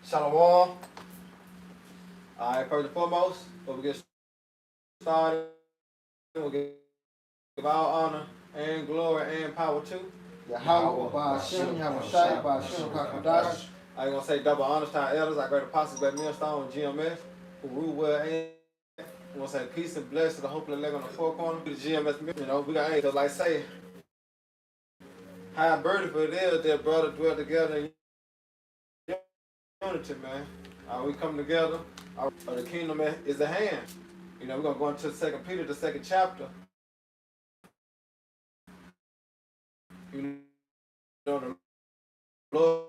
Shalom. Alright, first and foremost, before we get started, we'll give all honor and glory and power to Yahweh, Ba'ashem, Yahweh Shai, Ba'ashem, Kakadash. I'm going to say double honors to our elders, our great apostles, great millstone, GMS, who rule well and I'm going to say peace and blessings to the hopefully leg on the four corner. The GMS, we got angels, like say, how beautiful it is that brothers dwell together in unity, man. We come together. The kingdom is the hand. We're going to go into 2 Peter, the second chapter. The Lord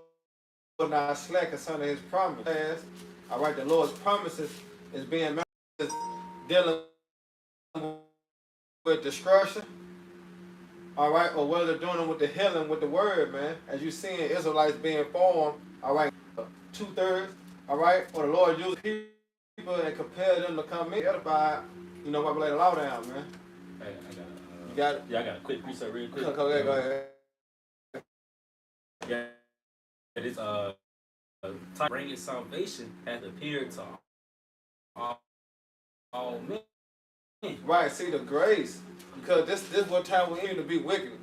not slack concerning his promise. All right, the Lord's promises is being dealing with destruction. All right, or whether they're doing it with the healing, with the word, man. As you see Israelites being formed, all right, 2/3, all right, or the Lord used people and compelled them to come in, edified, what we lay the law down, man. Hey, you got it? Yeah, I got a quick precept real quick. Go ahead. Yeah, this time bringing salvation has appeared to all men. Right, see the grace. Because this what time we aim to be wicked.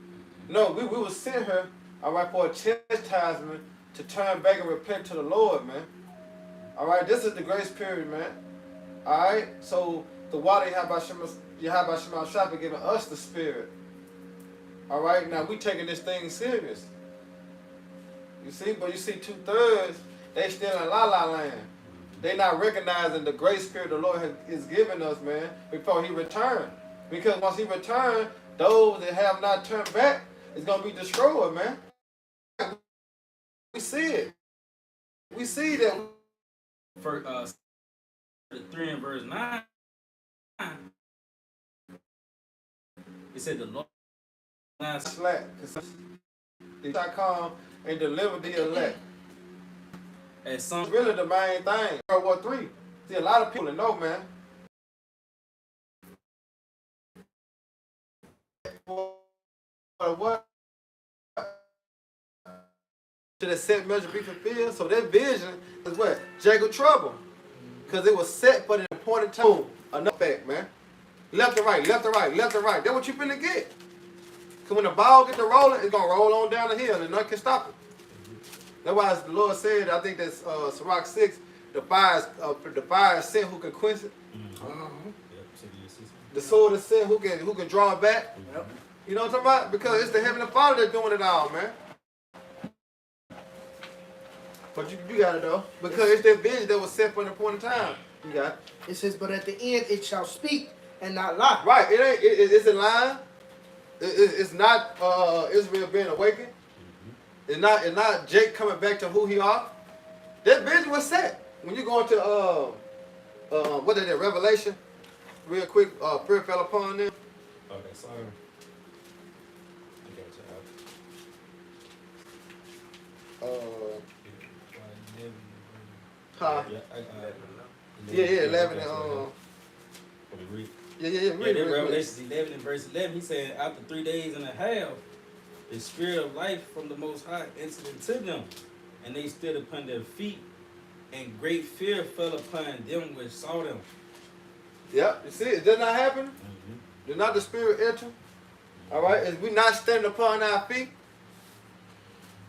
No, we will send her, all right, for a chastisement to turn back and repent to the Lord, man. All right, this is the grace period, man. All right, so the water Yahweh Shema Shapa giving us the spirit. All right, now we taking this thing serious. You see, but you see 2/3, they still in la land. They not recognizing the grace period the Lord is giving us, man, before he return. Because once he return, those that have not turned back is going to be destroyed, man. We see it. We see that. For 3 and verse 9, it said the Lord slack, because come and deliver the elect. And some really the main thing. World War III. See, a lot of people that know, man. What? To the set measure be fulfilled. So that vision is what? Jacob trouble. Because it was set for the appointed time. Enough fact, man. Left and right, left and right, left and right. That's what you finna get. Because when the ball get to rolling, it's going to roll on down the hill and nothing can stop it. That's why the Lord said, I think that's Sirach 6, the fire is sin, who can quench it. The sword is sin, who can draw it back. Yep. You know what I'm talking about? Because it's the Heavenly Father that's doing it all, man. But you got it, though. Because it's that vision that was set for an appointed time. You got it. It says, but at the end it shall speak and not lie. Right. It's in line. It's not Israel being awakened. It's not Jake coming back to who he are. That vision was set. When you go into what is that, Revelation? Real quick, fear fell upon them. Okay, sorry. Yeah, 11 and in Revelation 11 and verse 11, he said, after 3 days and a half, the spirit of life from the Most High entered into them, and they stood upon their feet, and great fear fell upon them which saw them. Yep, you see, it did not happen. Did not the spirit enter? All right, is we not standing upon our feet?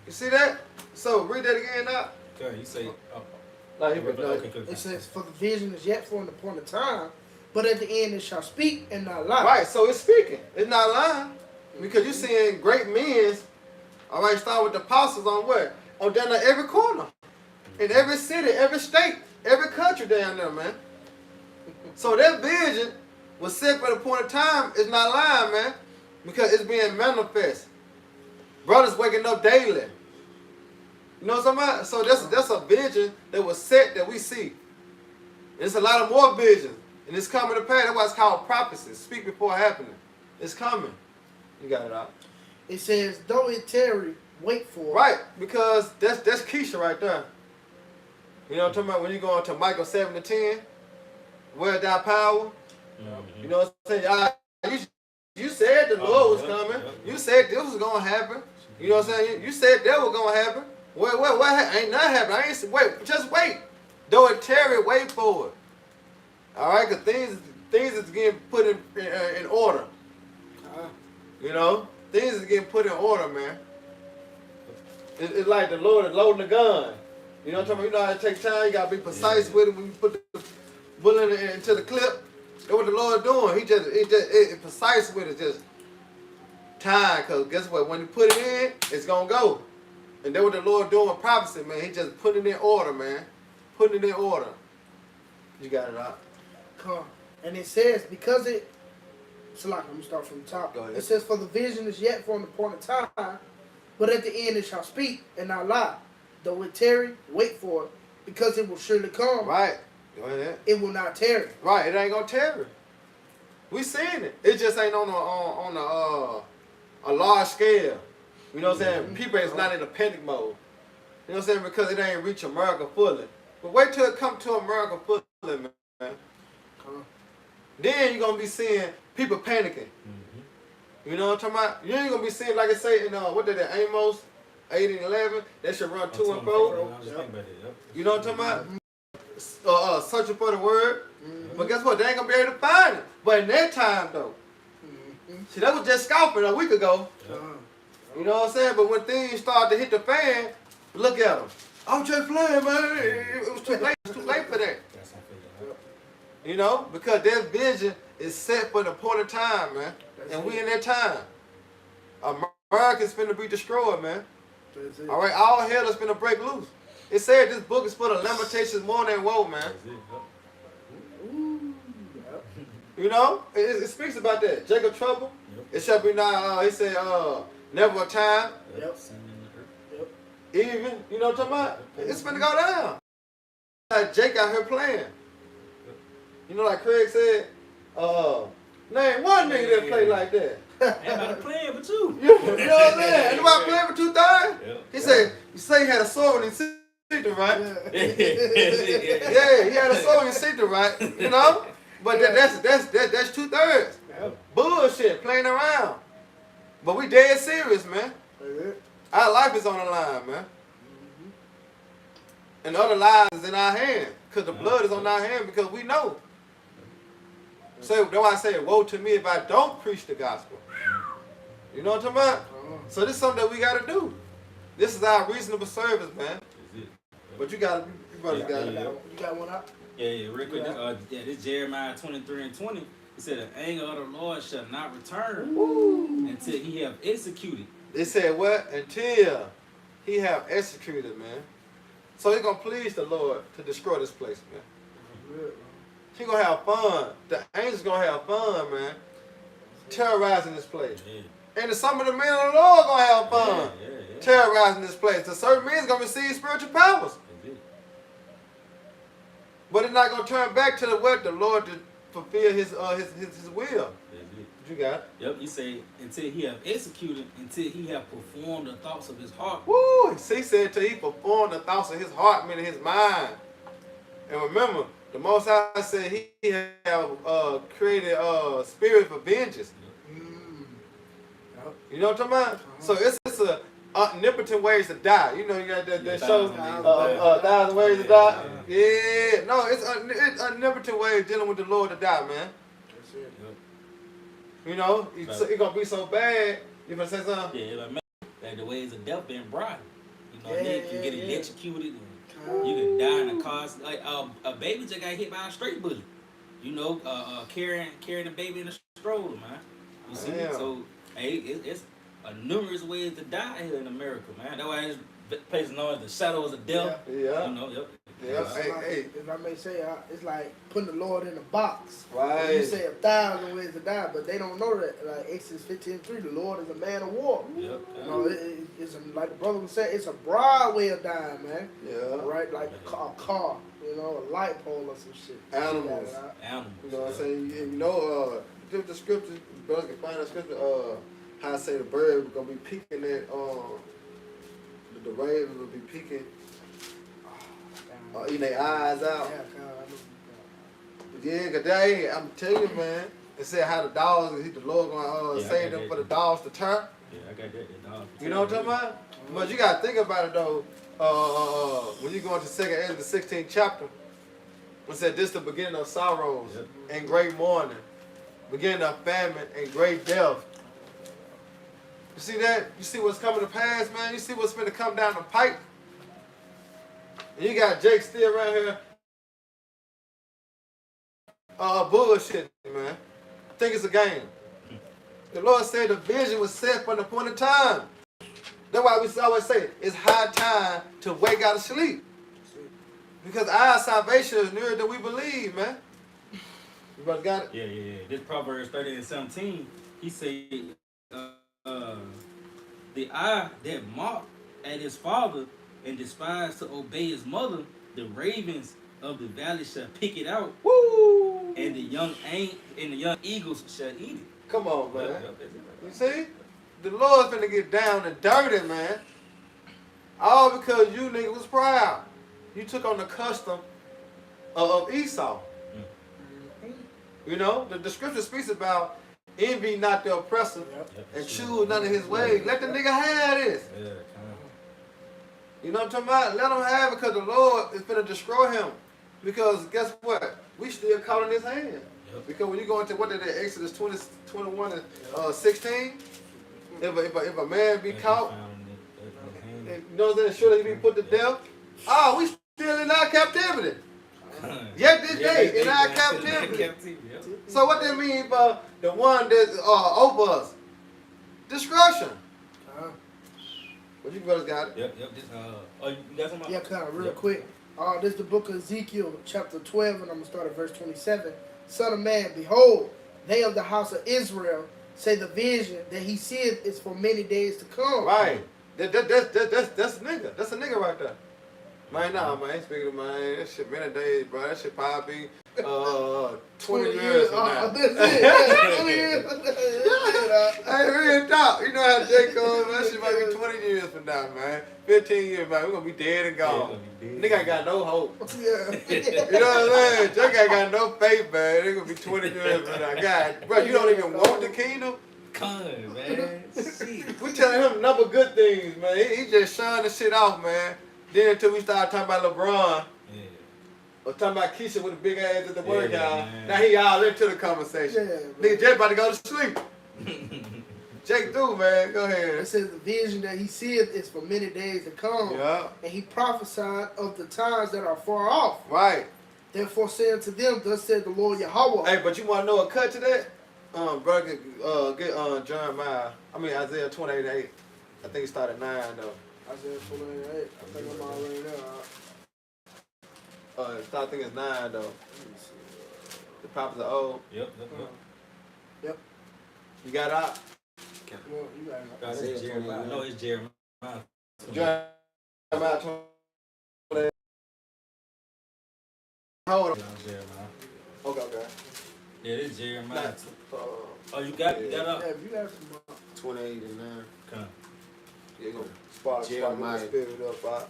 You see that? So read that again now. Okay, you say. It says, for the vision is yet for an appointed time, but at the end it shall speak and not lie. Right, so it's speaking. It's not lying. Because you're seeing great men, all right, start with the apostles on what? On down at every corner. In every city, every state, every country down there, man. So that vision was set for the point of time. It's not lying, man. Because it's being manifest. Brothers waking up daily. You know what I'm talking about? So that's a vision that was set that we see. There's a lot of more visions. And it's coming to pass. That's why it's called prophecy. Speak before happening. It's coming. You got it out. It says, though it tarry, wait for it. Right, because that's Keisha right there. You know what I'm talking about? When you go into Michael 7-10, where thy power? You know what I'm saying? You said the Lord was coming. You said this was going to happen. You know what I'm saying? You said that was going to happen. What ain't nothing happening. I ain't wait. Just wait. Though it tarry, wait for it. All right, cause things is getting put in order. You know, things is getting put in order, man. It's like the Lord is loading the gun. You know what I'm talking about? You know how it takes time. You gotta be precise with it when you put the bullet into the clip. That's what the Lord doing. He precise with it. Just time, cause guess what? When you put it in, it's gonna go. And that's what the Lord doing with prophecy, man. He just putting it in order, man. Putting it in order. You got it out. Come. And it says, because it, so like, I'm going to start from the top. Go ahead. It says, for the vision is yet for an appointed time, but at the end it shall speak and not lie. Though it tarry, wait for it, because it will surely come. Right. Go ahead. It will not tarry. Right. It ain't gonna tarry. We seen it. It just ain't on a large scale. You know what I'm saying? People is not in a panic mode. You know what I'm saying? Because it ain't reach America fully. But wait till it come to America fully, man. Then you're going to be seeing people panicking. You know what I'm talking about? You ain't going to be seeing, like I say, in, what did that, Amos 8 and 11, they should run 2 and 4. You know what I'm talking about? Searching for the word. But guess what? They ain't going to be able to find it. But in that time, though, see, that was just scalping a week ago. You know what I'm saying? But when things start to hit the fan, look at them. I'm just playing, man. It was too late. It's too late for that. You know, because their vision is set for the appointed time, man. And we in that time. America's finna be destroyed, man. All right, all hell is finna break loose. It said this book is full of lamentations more than woe, man. You know, it speaks about that. Jacob trouble. It shall be not. He said, never a time. Even, you know what I'm talking about? It's finna go down. Like Jake out here playing. You know, like Craig said, name one nigga that play like that. Everybody playing with you. You know what I'm saying? Anybody playing for 2/3? He said, you say he had a sword in his secret, right? Yeah, he had a sword in his secret, right? You know? But that's 2/3. Bullshit, playing around. But we dead serious, man. Our life is on the line, man. And the other lives is in our hand. Because the blood is on our hand because we know. So that's why I say, woe to me if I don't preach the gospel. You know what I'm talking about? So this is something that we got to do. This is our reasonable service, man. But you got it. You got one up? Yeah, real quick. This Jeremiah 23 and 20. It said, the anger of the Lord shall not return until he have executed. They said what? Until he have executed, man. So it's going to please the Lord to destroy this place, man. He going to have fun. The angels going to have fun, man. Terrorizing this place. And some of the men of the Lord going to have fun. Terrorizing this place. The certain men is going to receive spiritual powers. But it's not going to turn back to the Lord to fulfill his will. You got it. Yep, you say, until he have executed, until he have performed the thoughts of his heart. Woo! He said until he performed the thoughts of his heart, meaning his mind. And remember, the Most High said he have created a spirit for vengeance. You know what I'm talking about? So it's a omnipotent ways to die. You know, you got that show, 1,000 Ways to Die. Yeah, no, it's omnipotent ways dealing with the Lord to die, man. You know, it's gonna be so bad. You gonna say something? Yeah, like the ways of death being brought. You know, you can get electrocuted. And you can die in a car. Like a baby just got hit by a straight bullet. You know, carrying the baby in a stroller, man. You see? So, hey, it's numerous ways to die here in America, man. That's why this place known as the shadows of death. Yeah. You know, If I may say, it's like putting the Lord in a box. Right. You say 1,000 ways to die, but they don't know that. Like Exodus 15:3, the Lord is a man of war. Yep. You know, it's like the brother was saying, it's a broad way of dying, man. Yeah. Right, like a car, you know, a light pole or some shit. Animals. You know what I'm saying? You know, the scripture, brothers can find a scripture, how I say the bird gonna be peeking at, the raven will be peeking. Eating their eyes out. Yeah, cause I'm telling you, man. It said how the dogs, the Lord gonna save them for the dogs to turn. Yeah, I got that. The dog. You know what I'm talking about? But you gotta think about it though. when you go into 2nd Ezra, the 16th chapter, it said this is the beginning of sorrows and great mourning, beginning of famine and great death. You see that? You see what's coming to pass, man? You see what's going to come down the pipe? And you got Jake still right here bullshit, man. I think it's a game. The Lord said the vision was set for the appointed time. That's why we always say it's high time to wake out of sleep. Because our salvation is nearer than we believe, man. You brothers got it? Yeah. This Proverbs 30 and 17, he said, the eye that mocked at his father and despised to obey his mother, the ravens of the valley shall pick it out. Woo! And the young eagles shall eat it. Come on, man. You see? The Lord's finna get down and dirty, man. All because you nigga was proud. You took on the custom of Esau. You know, the scripture speaks about envy not the oppressor and choose none of his ways. Let the nigga have this. You know what I'm talking about? Let him have it because the Lord is finna destroy him. Because guess what? We still caught in his hand. Because when you go into what did they Exodus 20, 21 and 16, if a man be caught, and, you know what I'm saying, surely he be put to death. Oh, we still in our captivity. Yet this day in our captivity. So what that mean for the one that's over us? Destruction. What you brothers got it? Yep. You got something? Yeah, kind of real quick. This is the book of Ezekiel, chapter 12, and I'm going to start at verse 27. Son of man, behold, they of the house of Israel say the vision that he seeth is for many days to come. Right. That's a nigga. That's a nigga right there. Man, nah, man, I ain't speaking to man. That shit many days, bro. That shit probably be 20 years from now. That's it. 20 years. Hey, real talk. You know how Jake goes, man. That shit might be 20 years from now, man. 15 years, man. We're going to be dead and gone. Nigga ain't got no hope. Yeah. You know what I'm saying? Jake ain't got no faith, man. They're going to be 20 years from now. God, bro, you don't even want the kingdom? Come on, man. We telling him number good things, man. He just showing the shit off, man. Then until we start talking about LeBron, or talking about Keisha with the big ass at the workout, now he all into the conversation. Nigga, Jake about to go to sleep. Jake do, man. Go ahead. It says the vision that he seeth is for many days to come. Yeah. And he prophesied of the times that are far off. Right. Therefore said to them, thus said the Lord Yahweh. Hey, but you want to know a cut to that? Brother, get Jeremiah. Isaiah 28:8. I think he started 9 though. Isaiah 28. I think I'm already there. I think it's 9 though. The prophets are old. Yep. You got out? Well, you got It's Jeremiah. No, it's Jeremiah. Jeremiah 28. Hold on. Jeremiah. Okay. Yeah, it's Jeremiah. Oh, You got up? Yeah, you got some 28 and 9. Come. Yeah, go. Spark Jeremiah. Spirit up.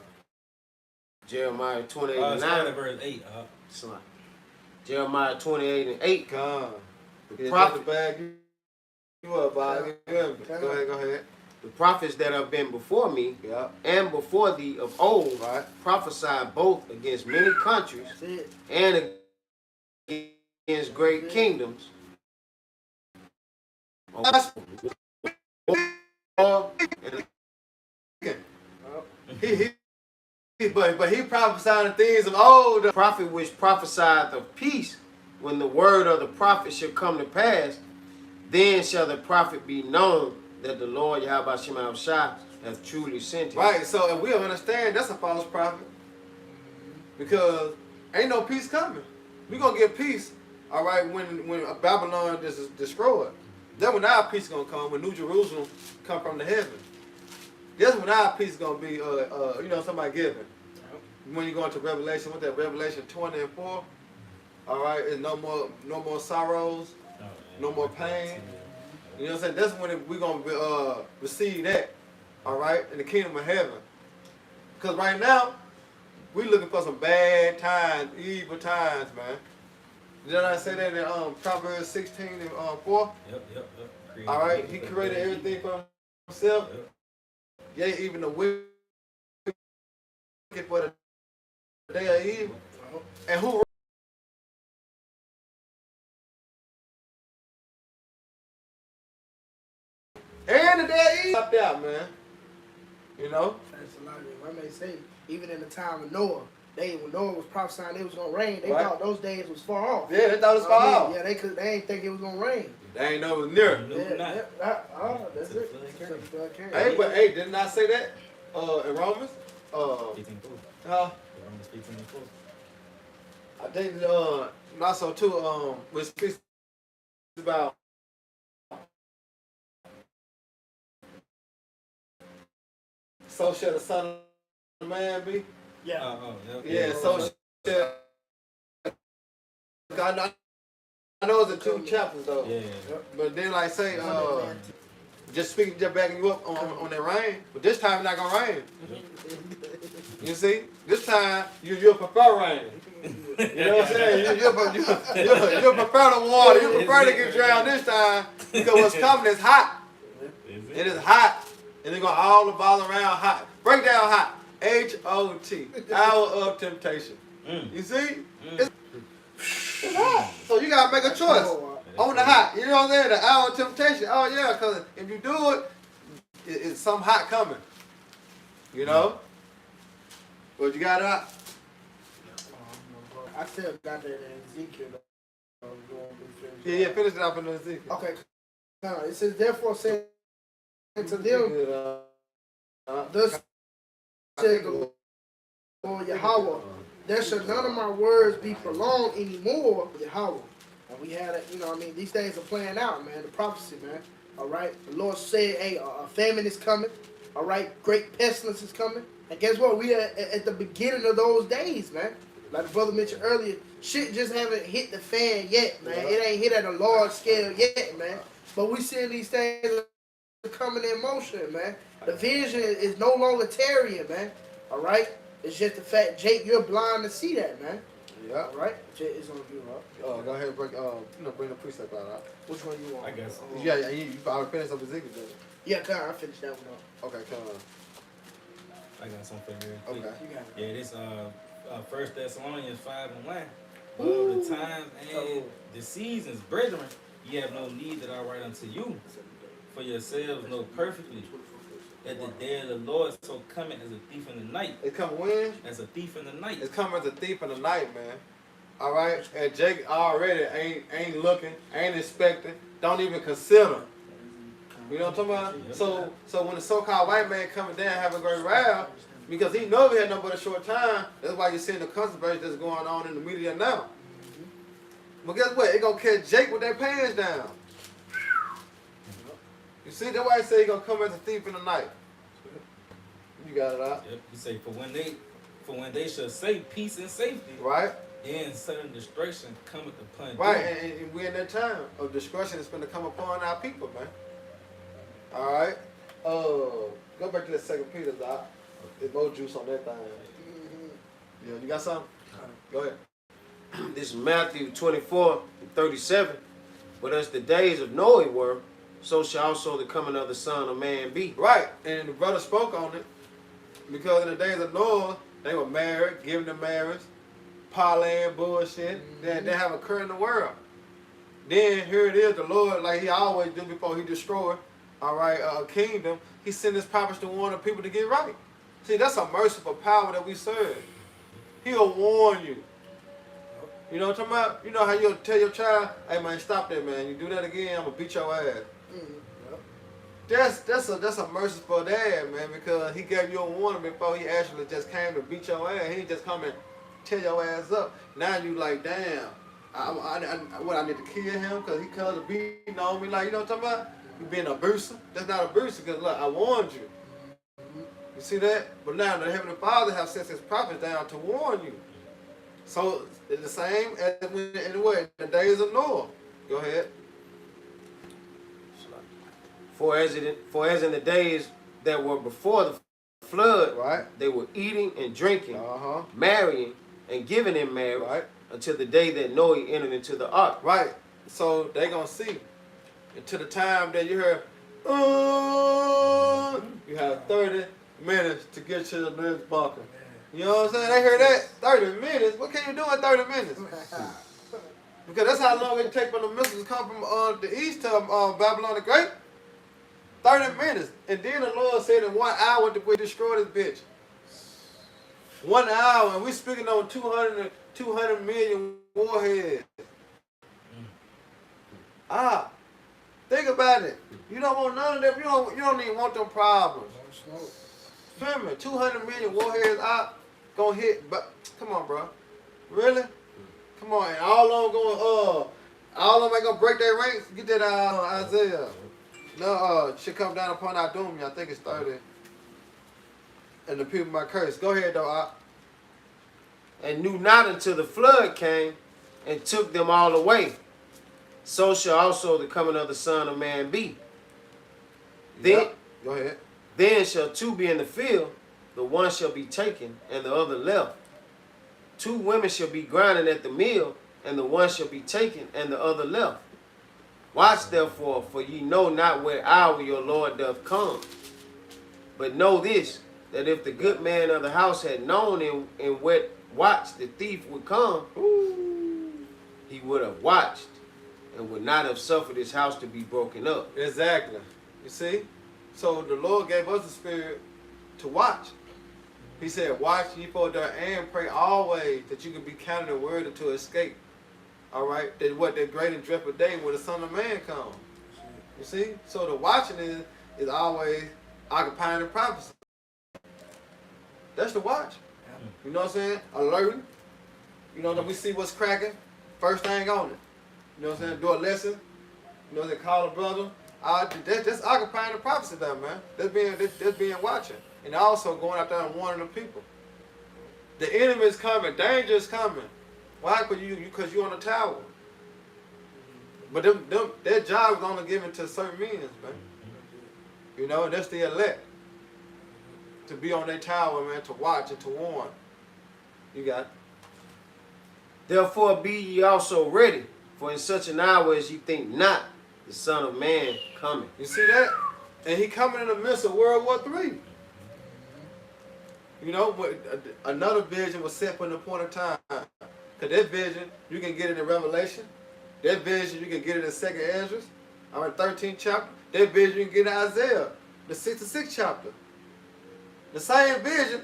Jeremiah 28 and Start 9. at verse 8. Son. Jeremiah 28 and 8. Come. The prophet, bag you up, Bob. Go ahead. the prophets that have been before me and before thee of old prophesied both against many countries and against great kingdoms. But he prophesied the things of old. The prophet which prophesied of peace, when the word of the prophet shall come to pass, then shall the prophet be known that the Lord Yahweh Shema Shah hath truly sent him. Right, so and we understand that's a false prophet. Because ain't no peace coming. We're gonna get peace, all right, when Babylon is destroyed. Then when our peace gonna come, when New Jerusalem come from the heaven. That's when our peace gonna be somebody given. When you go into Revelation, what's that, Revelation 20 and 4? All right, it's no more sorrows, no more pain. You know what I'm saying? That's when we're going to receive that, all right, in the kingdom of heaven. Because right now, we're looking for some bad times, evil times, man. Did I say that in Proverbs 16 and 4? Yep. All right, he created everything for himself. Yeah, even the wicked for the day of evil. And who and the day of evil up there, man. You know? That's a lot of it. I may say, even in the time of Noah, when Noah was prophesying it was gonna rain, they Right. thought those days was far off. Yeah, they thought it was far off. Yeah, they ain't think it was gonna rain. They ain't know it was near. No, Yeah, not. that's Till it. the flood Till came. the flood came. Hey, but hey, didn't I say that? In Romans? 15:4. Romans 15:4. I think also too when it speaks about so shall the Son of Man be. Yeah. Yeah, so shall I know it's in 2 chapters though. Yeah. But then like say just backing you up on that rain, but this time it's not gonna rain. You see? This time you'll prefer rain. You know what I'm saying? You'll prefer the water. You prefer to get drowned this time because what's coming is hot. It is hot. And it's going to all revolve around hot. Break down hot. H-O-T. Hour of temptation. You see? It's hot. So you got to make a choice on the hot. You know what I'm saying? The hour of temptation. Oh, yeah, because if you do it, it's some hot coming. You know? But you got it. I still got that in Ezekiel. Yeah, finish it up in the Ezekiel. Okay. It says, therefore say to them, thus said the Lord Yahweh, there shall none of my words be prolonged anymore, Yahweh. And we had these things are playing out, man, the prophecy, man. All right. The Lord said, hey, a famine is coming. All right. Great pestilence is coming. And guess what? We are at the beginning of those days, man. Like the brother mentioned earlier, shit just haven't hit the fan yet, man. Yeah. It ain't hit at a large scale yet, man. But we seeing these things coming in motion, man. The vision is no longer tarrying, man. All right? It's just the fact, Jake, you're blind to see that, man. Yeah. All right? Jake, it's on you, huh? Go ahead and bring the precept out. Which one you want? I guess. Yeah, you already finished up Ezekiel, didn't you? Yeah, come on, I finished that one off. Okay, come on. I got something real quick. Okay. You got it. Yeah, this 1 Thessalonians 5:1. The times and the seasons, brethren, ye have no need that I write unto you. For yourselves know perfectly that the day of the Lord so coming as a thief in the night. It's coming when? As a thief in the night. It's coming as a thief in the night, man. All right? And Jake already ain't looking, ain't expecting, don't even consider. You know what I'm talking about? So when the so-called white man coming down having a great row, because he know we had no but a short time, that's why you're seeing the controversy that's going on in the media now. But guess what? It gonna catch Jake with their pants down. You see, that's why I say he gonna come as a thief in the night. You got it out. Yep. You say for when they shall say peace and safety, Right? then sudden destruction cometh upon Right, them. and we're in that time of destruction that's going to come upon our people, man. All right? Go back to that 2 Peter, Doc. There's more juice on that thing. Yeah, you got something? Go ahead. This is Matthew 24:37. But as the days of Noah were, so shall also the coming of the Son of Man be. Right, and the brother spoke on it because in the days of Noah, they were married, giving the marriage, parlaying bullshit that have occurred in the world. Then here it is, the Lord, like he always do before he destroy, all right, a kingdom, he sent his prophets to warn the people to get right. See, that's a merciful power that we serve. He'll warn you. You know what I'm talking about? You know how you'll tell your child, hey man, stop that, man. You do that again, I'm gonna beat your ass. That's a merciful dad, man, because he gave you a warning before he actually just came to beat your ass. He just come and tear your ass up. Now you like, damn, I need to kill him because he comes to beating on me. Like, you know what I'm talking about? You being abusive. That's not abusive because look, I warned you. You see that? But now the Heavenly Father has sent his prophets down to warn you. So it's the same as in the days of Noah. Go ahead. For as in the days that were before the flood, Right. they were eating and drinking, Uh-huh. marrying and giving in marriage, Right. until the day that Noah entered into the ark. Right. So they gonna see. Until the time that you hear, you have 30 minutes to get to the next bunker. You know what I'm saying? They heard that 30 minutes. What can you do in 30 minutes? Because that's how long it takes for the missiles to come from the east to Babylon the Great. 30 minutes. And then the Lord said in 1 hour we destroy this bitch. 1 hour, and we speaking on 200 million warheads. Think about it. You don't want none of them. You don't even want them problems. Feel me? 200 million warheads out gonna hit. But come on, bro. Really? Come on. And all of them going. All of them ain't gonna break their ranks. Get that Isaiah. No, should come down upon our doom. I think it's 30. And the people might curse. Go ahead, though. And knew not until the flood came and took them all away. So shall also the coming of the Son of Man be. Then, Yep. Go ahead. Then shall two be in the field, the one shall be taken, and the other left. Two women shall be grinding at the mill, and the one shall be taken, and the other left. Watch therefore, for ye know not what hour your Lord doth come. But know this, that if the good man of the house had known in what watch the thief would come, he would have watched, and would not have suffered his house to be broken up. Exactly. You see? So the Lord gave us the spirit to watch. He said, watch ye for there and pray always that you can be counted worthy to escape. All right? That what the great and dreadful day when the Son of Man comes. You see? So the watching is always occupying the prophecy. That's the watch. You know what I'm saying? Alerting. You know that we see what's cracking. First thing on it. You know what I'm saying? Do a lesson. You know, they call a brother. That's occupying the prophecy there, man. That's being watching. And also going out there and warning the people. The enemy is coming. Danger is coming. Why? Because you're on the tower. But their job is only given to certain men, man. You know, that's the elect. To be on their tower, man, to watch and to warn. You got it. Therefore be ye also ready, for in such an hour as ye think not, the Son of Man coming. You see that? And he coming in the midst of World War III. You know, another vision was set for an appointed time. Because that vision, you can get it in Revelation. That vision, you can get it in 2nd Ezra, 13th chapter. That vision, you can get in Isaiah, the 66th chapter. The same vision,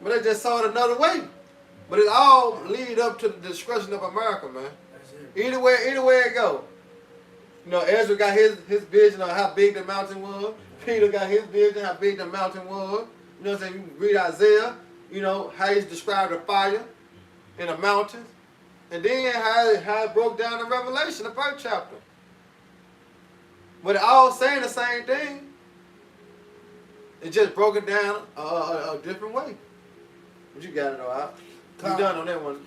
but they just saw it another way. But it all lead up to the destruction of America, man. Either way it go. You know, Ezra got his vision of how big the mountain was. Peter got his vision how big the mountain was. You know what I'm saying? You read Isaiah, you know, how he's described the fire in the mountains. And then how it broke down in Revelation, the 1st chapter. But it all saying the same thing. It just broke it down a different way. But you got it all out. You done on that one.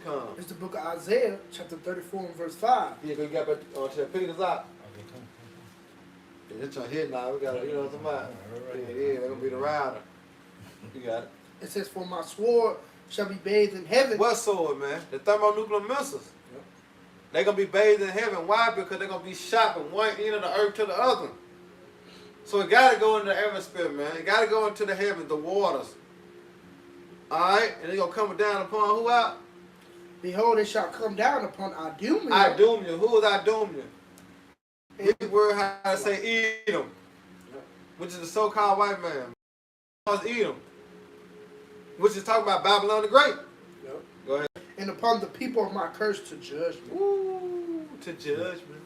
Come. It's the book of Isaiah, chapter 34 and verse 5. Yeah, you got to Peter's out. Yeah, that's your head now. We got to, you know what I'm talking about? Yeah, they're going to be the rider. You got it. It says, for my sword shall be bathed in heaven. What sword, man? The thermonuclear missiles. Yep. They're going to be bathed in heaven. Why? Because they're going to be shot from one end of the earth to the other. So it got to go into the atmosphere, man. It got to go into the heavens, the waters. All right? And they're going to come down upon who out? Behold, it shall come down upon Idumea. Idumea. Who is Idumea? His word how to say Edom, which is the so-called white man. It's Edom, which is talking about Babylon the Great. Yep. Go ahead. And upon the people of my curse to judgment. Ooh, to judgment.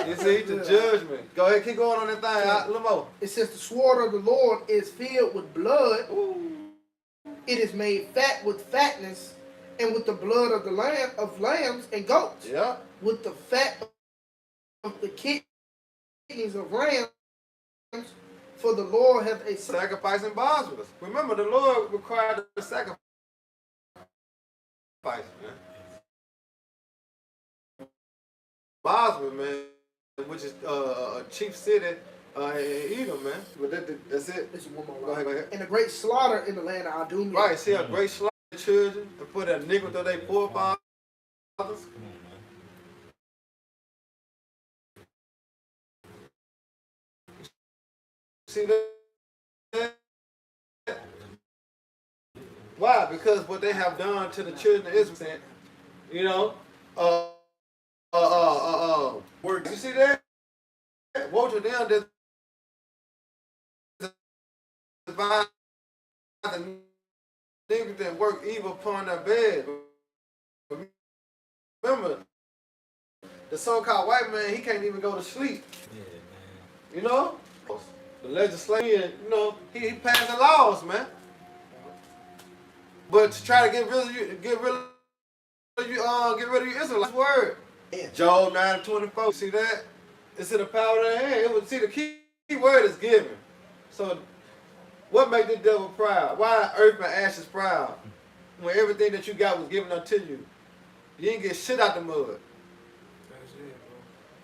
You see, to judgment. Go ahead, keep going on that thing. A little more. It says the sword of the Lord is filled with blood. Ooh. It is made fat with fatness, and with the blood of lambs and goats. Yeah. With the fat of the kidneys of rams, for the Lord hath a sacrificing Bosworth. Remember, the Lord required the sacrifice, man. Bosworth, man, which is a chief city in Edom, man. But that's it. This is one more line. Go ahead. And a great slaughter in the land of Idumea. Right, see a great slaughter of children and put a nickel to their forefathers. See that? Why? Because what they have done to the children of Israel, you know, Works. you see that? Woe to them that devise iniquity and work evil upon their bed. Remember, the so-called white man, he can't even go to sleep. Yeah, man. You know, the legislation, you know, he passing laws, man. But to try to get rid of you, get rid of your Israelites word. Yeah. Job 9:24. See that? It's in the power of their hand. It would see the key word is given. So, what make the devil proud? Why earth and ashes proud? When everything that you got was given unto you, you didn't get shit out the mud. That's it, bro.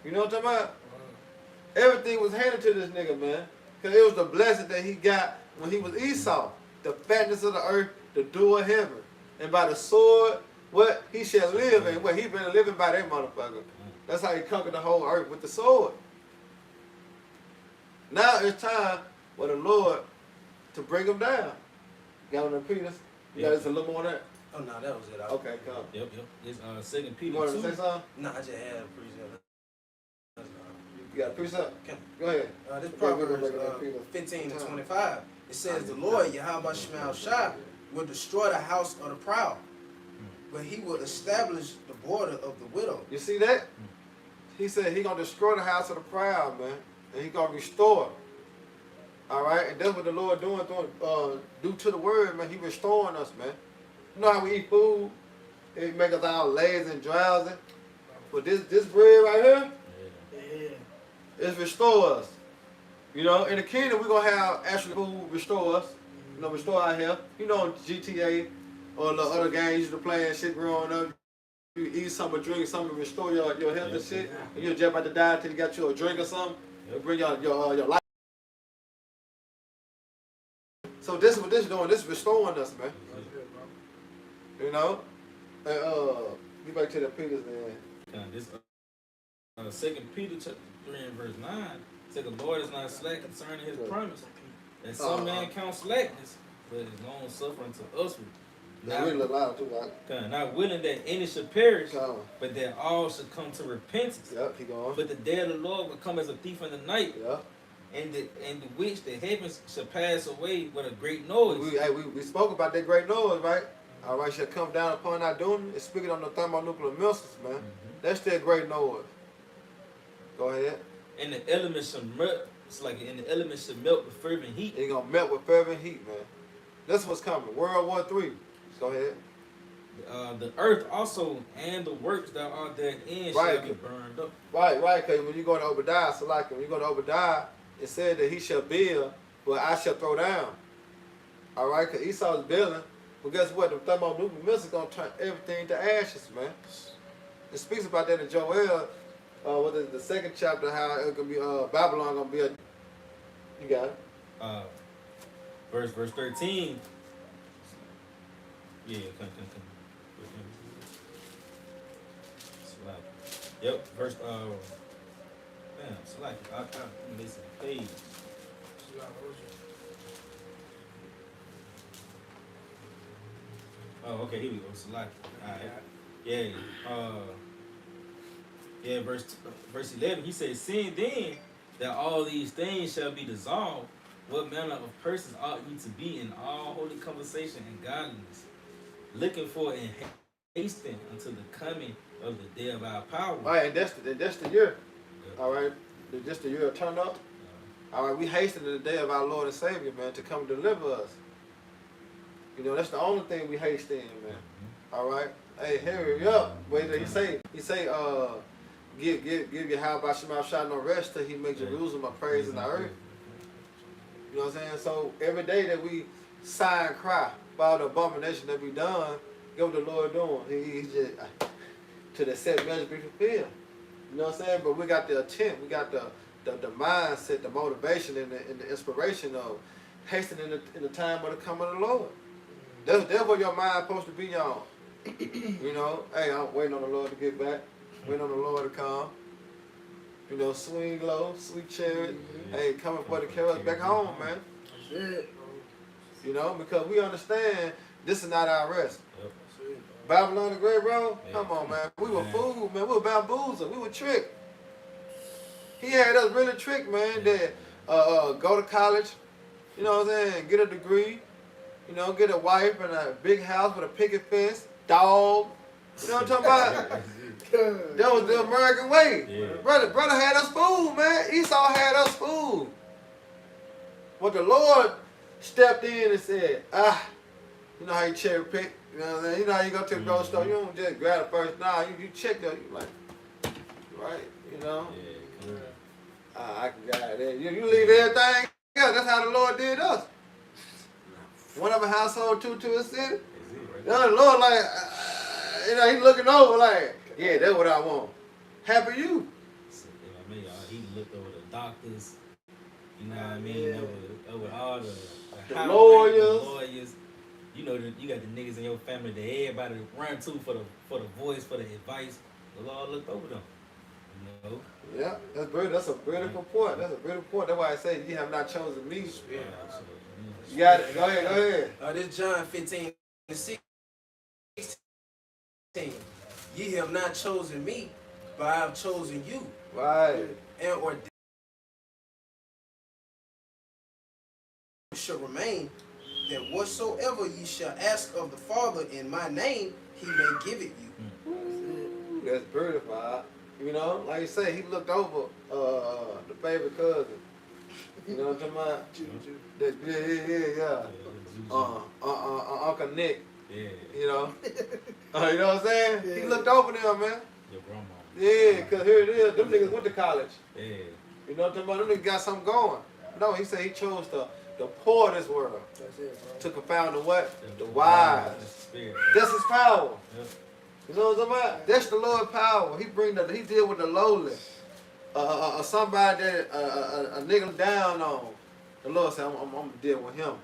You know what I'm talking about? Everything was handed to this nigga, man. Because it was the blessing that he got when he was Esau. The fatness of the earth, the dew of heaven. And by the sword, what? He shall live. And what? He been living by that motherfucker. That's how he conquered the whole earth, with the sword. Now it's time for the Lord to bring him down. Got on the Peters? You got just a little more on that? Oh, no, that was it. Okay, come. Yep. It's 2 You Peter want to 2. say something? No, I just had a precept. You got a precept? Okay. Go ahead. This Okay, Proverbs we're gonna break it up. 15 to 25. It says, the Lord, Yahweh Shemel Shah, will destroy the house of the proud, but he will establish the border of the widow. You see that? He said he gonna destroy the house of the proud, man, and he gonna restore. All right, and that's what the Lord doing due to the word, man. He restoring us, man. You know how we eat food, it make us all lazy and drowsy. But this bread right here, Yeah. it restore us. You know, in the kingdom we gonna have actual food restore us. You know, restore our health. You know, GTA or the other games you used to play and shit growing up. You eat something or drink something, restore your health and shit. And you're just about to die until you got you a drink or something. It'll bring your life. So this is what this is doing. This is restoring us, man. You know? And get back to the Peters then. This 2 Peter chapter 3 and verse 9 said the Lord is not slack concerning his promise. And some man count slackness, but is long suffering to us. Not really loud too loud. Not willing that any should perish, Come. but that all should come to repentance. Yep, keep going. But the day of the Lord will come as a thief in the night, Yep. and the which the heavens shall pass away with a great noise. We spoke about that great noise, right? All right, shall come down upon our doom. It's speaking on the thermonuclear missiles, man. That's still great noise. Go ahead. And the elements shall melt. It's like and the elements shall melt with fervent heat. It's gonna melt with fervent heat, man. That's what's coming. World War III. Go ahead. The earth also and the works that are therein Right. shall be burned up. Right, because when you go to Obadiah, so like when you go to Obadiah, it said that he shall build, but I shall throw down. All right, because Esau's building, but guess what? The thermonuclear missiles gonna turn everything to ashes, man. It speaks about that in Joel, what is it, the 2nd chapter, how it's gonna be Babylon gonna be a. You got it. Verse 13. Yeah, come. Slack. Yep, verse damn, slack. I'm missing a page. Oh, okay, here we go. Slack. Alright. Yeah. Yeah, verse 11, he says, seeing then that all these things shall be dissolved, what manner of persons ought ye to be in all holy conversation and godliness, looking for and hasting until the coming of the day of our power. All right, and that's the year. All right, just the year turned up. All right, we hasten to the day of our Lord and Savior, man, to come deliver us. You know, that's the only thing we hasten, man. All right, hey, hurry up. Wait till he say, give your how about Shema Shah no rest till he make Jerusalem a praise in the earth. You know what I'm saying? So every day that we sigh and cry about the abomination that we done, get what the Lord doing. He's just to the set measure be fulfilled. You know what I'm saying? But we got the intent, we got the mindset, the motivation, and the inspiration of hastening in the time of the coming of the Lord. That's what your mind supposed to be on. You know, hey, I'm waiting on the Lord to get back, waiting on the Lord to come. You know, swing low, sweet chariot. Hey, coming for the carrots back home, man. Shit. You know, because we understand This is not our rest. Yep. Babylon the Great, bro. Yeah. Come on, man. We were fooled, man. We were bamboozled. We were tricked. He had us really tricked, man. That go to college, you know what I'm saying? Get a degree, you know, get a wife and a big house with a picket fence, dog. You know what I'm talking about? That was the American way. Yeah. Brother had us fooled, man. Esau had us fooled. But the Lord stepped in and said, you know how you cherry pick? You know what I'm saying? You know how you go to the grocery store, you don't just grab the first, nah, you check that, you like, right, you know? Yeah, cool. I can guide that. You leave everything, yeah, that's how the Lord did us. One of a household, two to a city. Is it right? You know, the Lord like, you know, he looking over like, yeah, that's what I want. Happy you. So, I mean, he looked over the doctors, you know what I mean, over all the The lawyers. The lawyers. You know, you got the niggas in your family that everybody run to for the voice, for the advice. The Lord looked over them. You know? Yeah, that's a beautiful point. That's a beautiful point. That's why I say you have not chosen me. Yeah, You got it. Go ahead. This John 15 and 16. Ye have not chosen me, but I have chosen you, Right. and ordained shall remain, that whatsoever ye shall ask of the Father in my name, he may give it you. Ooh, that's beautiful. You know, like you say, he looked over the favorite cousin. You know what I'm talking about? Yeah. Uncle Nick. Yeah. You know. You know what I'm saying? Yeah. He looked over them, man. Your grandma. Yeah, cause here it is. Them niggas went to college. Yeah. You know what I'm talking about? Them niggas got something going. No, he said he chose the poor of this world That's it, to confound the what? The wise. The spirit. That's his power. Yep. You know what I'm talking about? That's the Lord's power. He deal with the lowly. Somebody that a nigga down on. The Lord said, I'm gonna deal with him.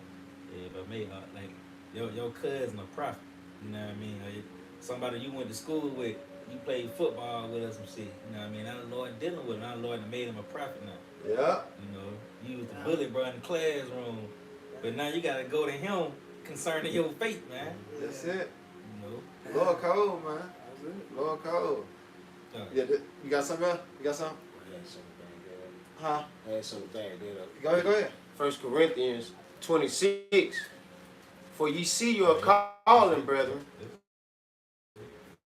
Yeah, but me, like your cousin a prophet. You know what I mean? Like, somebody you went to school with, you played football with us and shit. You know what I mean? Now the Lord dealing with him. Now the Lord made him a prophet now. Yeah. You know, you was the bully bro in the classroom, but now you gotta go to him concerning your faith, man. That's it. You know. Lord cold, man. Lord cold. Yeah, you got something else? You got something? Huh? I had something there. Go ahead. 1 Corinthians 26. For ye see your calling, brethren,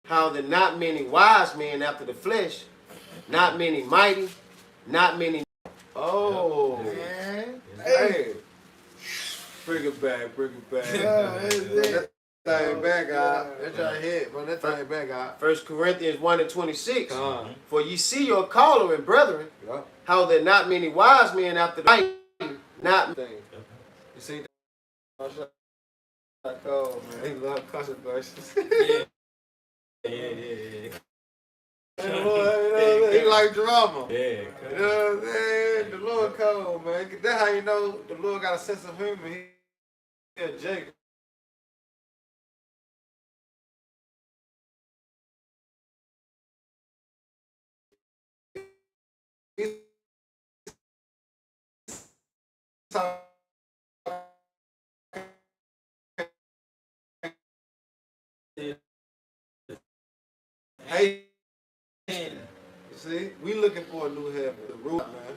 how that not many wise men after the flesh, not many mighty, not many. Oh. man. Hey. Bring it back. Yeah, that's it. That thing back out. That's your head, bro. That thing back out. 1 Corinthians 1 and 26. Uh-huh. For ye see your calling, brethren, Yeah. how that not many wise men after the mighty, not Thing. You see that? Cold, man. He love controversies. Yeah. The Lord, he like drama. Yeah. You know what I'm saying? The Lord cold, man. That's how you know the Lord got a sense of humor. He a Jacob. Hey, you see, we looking for a new heaven. The roof, man.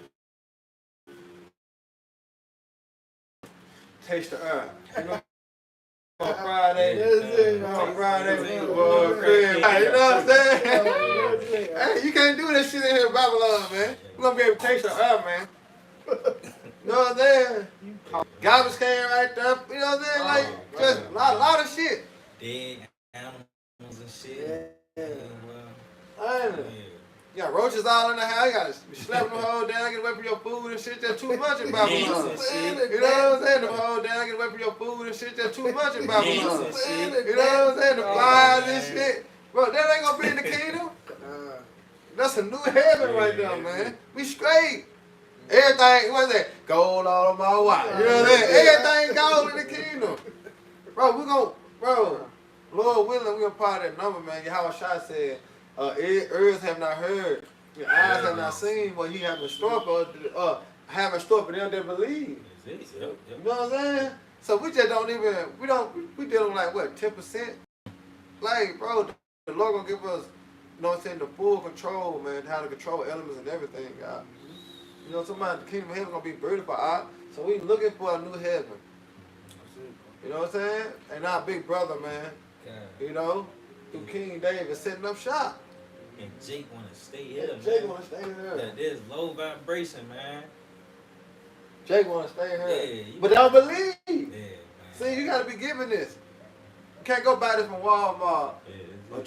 Taste the earth. You know, on Friday. That's it, On man. Friday, boy, crib. You know what I'm saying? Hey, you can't do this shit in here in Babylon, man. We're gonna be able to taste the earth, man. You know what I'm saying? Garbage can right there. You know what I'm saying? Like, just a lot of shit. Dead animals and shit. Yeah. I ain't it? You got roaches all in the house. You got to slap them whole down, get away from your food and shit. That's too much in Babylon. You know what I'm saying? Them whole down, get away from your food and shit. That's too much in Babylon. You know what I'm saying? The flies and shit. Bro, that ain't gonna be in the kingdom. That's a new heaven right there, man. We straight. Everything, what's that? Gold all on my watch. You know what I'm saying? Everything gold in the kingdom. Bro, Lord willing, we gonna part that number, man. How Shai said, ears have not heard, your eyes have not seen what he have in store for them that believe. You know what I'm saying? So we just don't even, we dealing like what, 10%? Like, bro, the Lord gonna give us, you know what I'm saying, the full control, man, how to control elements and everything, God. You know, somebody, the kingdom of heaven gonna be beautiful, so we looking for a new heaven. You know what I'm saying? And our big brother, man, you know, through King David setting up shop. And Jake wanna stay here, man. Jake wanna stay here. There's low vibration, man. Jake wanna stay here. Yeah, but they don't believe. Yeah, man. See, you gotta be given this. You can't go buy this from Walmart. Yeah,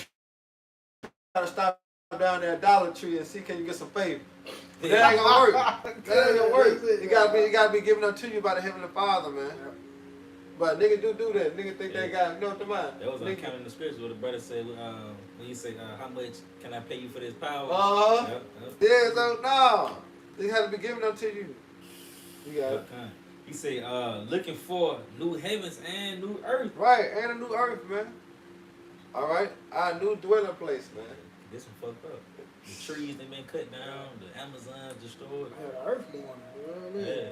Try to stop down there at Dollar Tree and see can you get some faith. But that ain't gonna work. That ain't gonna work. You gotta be given unto you by the Heavenly Father, man. But niggas do that. Niggas think they got, you know what I'm saying? That was uncounting the scripture where the brother said, when you say, how much can I pay you for this power? Yeah, so no. They had to be given unto you. You got it. He say, looking for new heavens and new earth. Right, and a new earth, man. All right, our new dwelling place, man. This one fucked up. The trees they been cut down, the Amazon destroyed. Yeah, the earth morning. Yeah,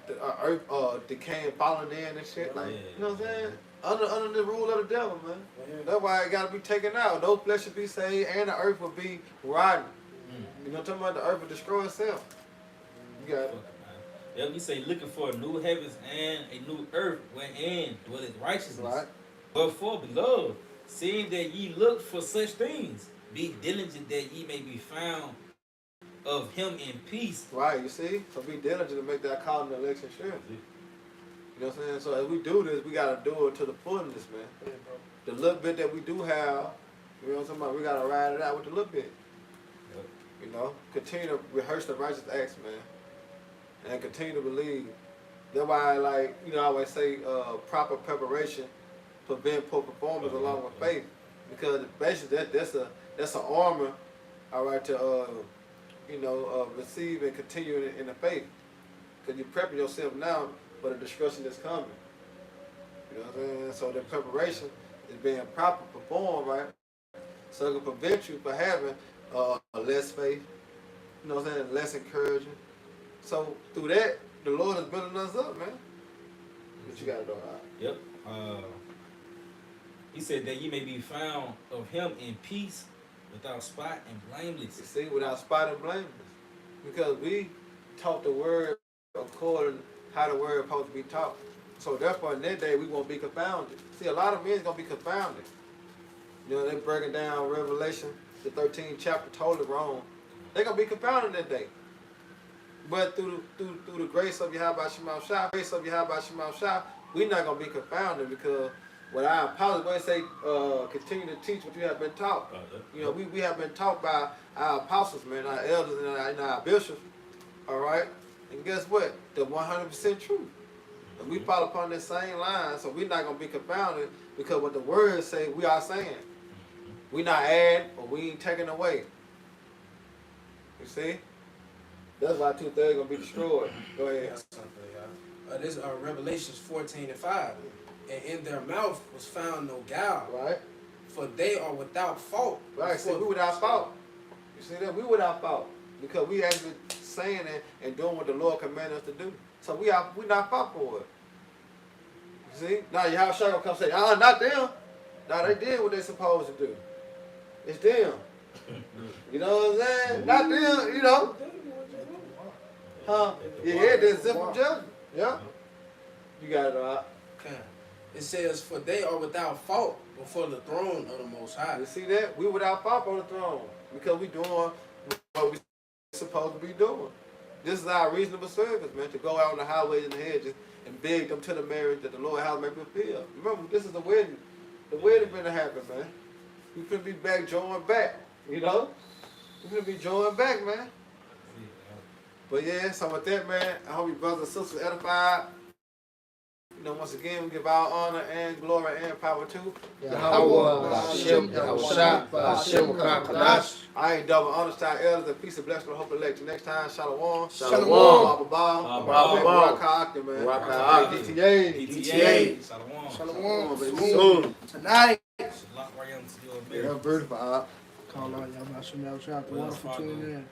the earth decaying, falling in and shit. Like, you know what I'm saying? Under the rule of the devil, man. That's why it got to be taken out. No flesh should be saved, and the earth will be rotten. You know what I'm talking about? The earth will destroy itself. You got it. Yeah, we say looking for new heavens and a new earth wherein dwelleth righteousness. Right. But for beloved, seeing that ye look for such things, be diligent that ye may be found of him in peace. Right, you see? So be diligent to make that call in the election sure. You know what I'm saying? So as we do this, we got to do it to the fullness, man. Yeah, bro. The little bit that we do have, you know what I'm talking about? We got to ride it out with the little bit. Yep. You know? Continue to rehearse the righteous acts, man. And continue to believe. That's why, like, you know, I always say proper preparation prevent poor performance along with faith. Because basically that's an armor, all right, to receive and continue in the faith. Because you're prepping yourself now for the destruction that's coming. You know what I'm saying? So the preparation is being properly performed, right? So it can prevent you from having less faith, you know what I'm saying, less encouragement. So through that, the Lord is building us up, man. What you got to do, all right? Yep. He said that ye may be found of him in peace, without spot and blameless. You see, without spot and blameless. Because we taught the word according how the word is supposed to be taught. So therefore, in that day, we won't be confounded. See, a lot of men going to be confounded. You know, they're breaking down Revelation, the 13th chapter, totally wrong. They're going to be confounded that day. But through the grace of Yahweh Shah, we're not going to be confounded because what our apostles say, continue to teach what you have been taught. You know, we have been taught by our apostles, man, our elders and our bishops, all right? And guess what? The 100% truth. And we follow upon this same line, so we're not going to be confounded because what the words say, we are saying. We're not adding or we ain't taking away. You see? That's why 2/3 going to be destroyed. Go ahead. This Revelations 14:5. And in their mouth was found no guile. Right. For they are without fault. Right, see, we without fault. You see that? We without fault. Because we actually saying it and doing what the Lord commanded us to do. So we not fault for it. You see? Now Yahweh Shah gonna come say, not them. No, they did what they supposed to do. It's them. You know what I'm saying? Not them, you know. Huh? Yeah, there's simple judgment. Yeah. You got it all right. Okay. It says, for they are without fault before the throne of the Most High. You see that? We without fault on the throne. Because we doing what we supposed to be doing. This is our reasonable service, man, to go out on the highways and the hedges and beg them to the marriage that the Lord has made fulfill. Remember, this is the wedding. The wedding finna happen, man. We finna be back, joined back, you know? We finna be joined back, man. But yeah, so with that, man, I hope you brothers and sisters edified. You know, once again, we give our honor and glory and power to I ain't double honor style elders and peace and blessing and hope elect. Next time, Shalom. Shalom. Rock man. DTA. Shalom. Shalom. Tonight. Lock right into your Yeah, beautiful. Call on y'all. I'm not sure now. Try to water for tuning in.